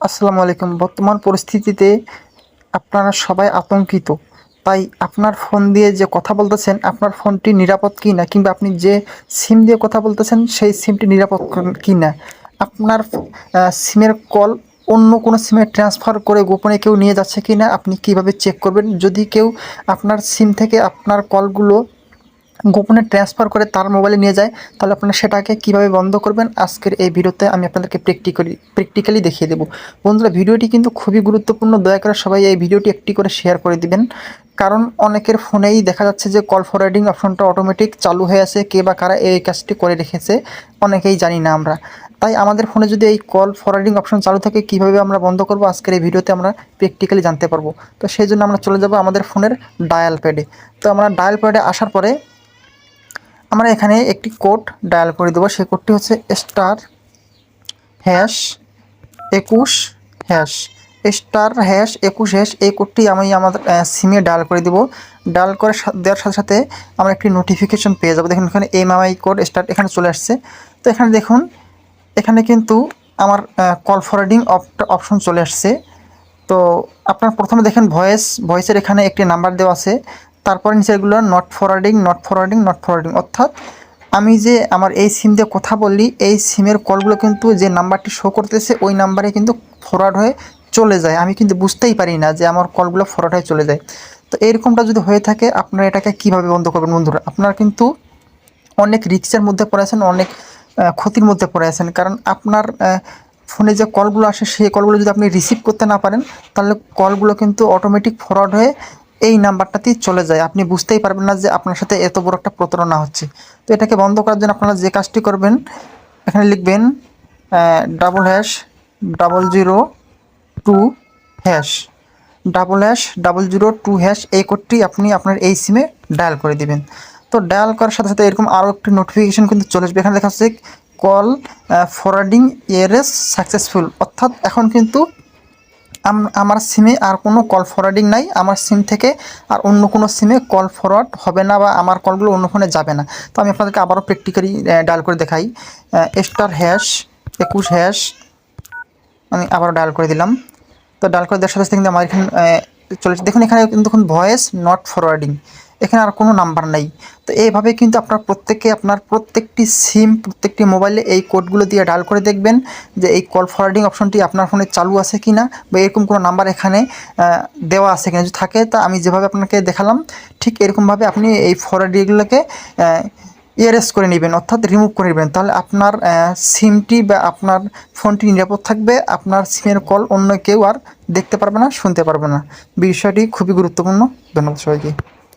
আসসালামু আলাইকুম। বর্তমান পরিস্থিতিতে আপনারা সবাই আতঙ্কিত। তাই আপনার ফোন দিয়ে যে কথা বলতেছেন, আপনার ফোনটি নিরাপদ কিনা কিংবা আপনি যে সিম দিয়ে কথা বলতেছেন সেই সিমটি নিরাপদ কিনা, আপনার সিমের কল অন্য কোনো সিমে ট্রান্সফার করে গোপনে কেউ নিয়ে যাচ্ছে কিনা আপনি কিভাবে চেক করবেন? যদি কেউ আপনার সিম থেকে আপনার কলগুলো গোপনে ট্রান্সফার করে তার মোবাইলে নিয়ে যায়, তাহলে আপনারা সেটাকে কীভাবে বন্ধ করবেন আজকের এই ভিডিওতে আমি আপনাদেরকে প্র্যাকটিক্যালি দেখিয়ে দেবো। বন্ধুরা, ভিডিওটি কিন্তু খুবই গুরুত্বপূর্ণ। দয়া করে সবাই এই ভিডিওটি একটি করে শেয়ার করে দিবেন, কারণ অনেকের ফোনেই দেখা যাচ্ছে যে কল ফরওয়ার্ডিং অপশনটা অটোমেটিক চালু হয়ে আছে। কে বা কারা এই কাজটি করে রেখেছে অনেকেই জানি না আমরা। তাই আমাদের ফোনে যদি এই কল ফরওয়ার্ডিং অপশন চালু থাকে, কীভাবে আমরা বন্ধ করব আজকের এই ভিডিওতে আমরা প্র্যাকটিক্যালি জানতে পারবো। তো সেই জন্য আমরা চলে যাব আমাদের ফোনের ডায়াল প্যাডে। তো আমরা ডায়াল প্যাডে আসার পরে আমরা এখানে একটি কোড ডায়াল করে দেবো। সেই কোডটি হচ্ছে *21#, *21#। এই কোডটি আমি আমাদের সিমে ডায়াল করে দেবো। ডায়াল করে দেওয়ার সাথে সাথে আমরা একটি নোটিফিকেশন পেয়ে যাবো। দেখুন এখানে এমআই কোড স্টার্ট এখানে চলে আসছে। তো এখানে দেখুন, এখানে কিন্তু আমার কল ফরওয়ার্ডিং অপশন চলে আসছে। তো আপনার প্রথমে দেখেন ভয়েসের এখানে একটি নাম্বার দেওয়া আছে। তারপরে নিচেরগুলো নট ফরওয়ার্ডিং, অর্থাৎ আমি যে আমার এই সিম দিয়ে কথা বললি, এই সিমের কলগুলো কিন্তু যে নাম্বারটি শো করতেছে ওই নাম্বারে কিন্তু ফরওয়ার্ড হয়ে চলে যায়। আমি কিন্তু বুঝতেই পারি না যে আমার কলগুলো ফরওয়ার্ড হয়ে চলে যায়। তো এরকমটা যদি হয়ে থাকে, আপনারা এটাকে কীভাবে বন্ধ করবেন বন্ধুরা? আপনারা কিন্তু অনেক রিস্কের মধ্যে পড়ে আছেন, অনেক ক্ষতির মধ্যে পড়ে আছেন। কারণ আপনার ফোনে যে কলগুলো আসে সেই কলগুলো যদি আপনি রিসিভ করতে না পারেন, তাহলে কলগুলো কিন্তু অটোমেটিক ফরওয়ার্ড হয়ে এই নাম্বারটাতেই চলে যায়। আপনি বুঝতেই পারবেন না যে আপনার সাথে এত বড় একটা প্রতারণা হচ্ছে। তো এটাকে বন্ধ করার জন্য আপনারা যে কাজটি করবেন, এখানে লিখবেন ##002#, এই কোডটি আপনি আপনার এই সিমে ডায়াল করে দিবেন। তো ডায়াল করার সাথে সাথে এরকম আরও একটি নোটিফিকেশন কিন্তু চলে আসবে। এখানে লেখা আছে কল ফরওয়ার্ডিং ইয়ারেস সাকসেসফুল, অর্থাৎ এখন কিন্তু আমার সিমে আর কোনো কল ফরওয়ার্ডিং নাই। আমার সিম থেকে আর অন্য কোনো সিমে কল ফরওয়ার্ড হবে না বা আমার কলগুলো অন্য ফোনে যাবে না। তো আমি আপনাদেরকে আবারও প্র্যাকটিক্যালি ডায়াল করে দেখাই। *#21#, আমি আবারও ডায়াল করে দিলাম। তো ডায়াল করে দেওয়ার সাথে সাথে কিন্তু আমার এখানে চলে দেখুন, এখানে কিন্তু দেখুন ভয়েস নট ফরওয়ার্ডিং, এখানে আর কোনো নাম্বার নাই। তো এইভাবে কিন্তু আপনার প্রত্যেকটি সিম, প্রত্যেকটি মোবাইলে এই কোডগুলো দিয়ে ডায়াল করে দেখবেন যে এই কল ফরওয়ার্ডিং অপশনটি আপনার ফোনে চালু আছে কি না, বা এরকম কোনো নাম্বার এখানে দেওয়া আছে কিনা। যদি থাকে, তা আমি যেভাবে আপনাকে দেখালাম ঠিক এরকমভাবে আপনি এই ফরওয়ার্ডিংগুলোকে ইরেজ করে নেবেন, অর্থাৎ রিমুভ করে নেবেন। তাহলে আপনার সিমটি বা আপনার ফোনটি নিরাপদ থাকবে। আপনার সিমের কল অন্য কেউ আর দেখতে পারবে না, শুনতে পারবে না। বিষয়টি খুবই গুরুত্বপূর্ণ। ধন্যবাদ সবাইকে।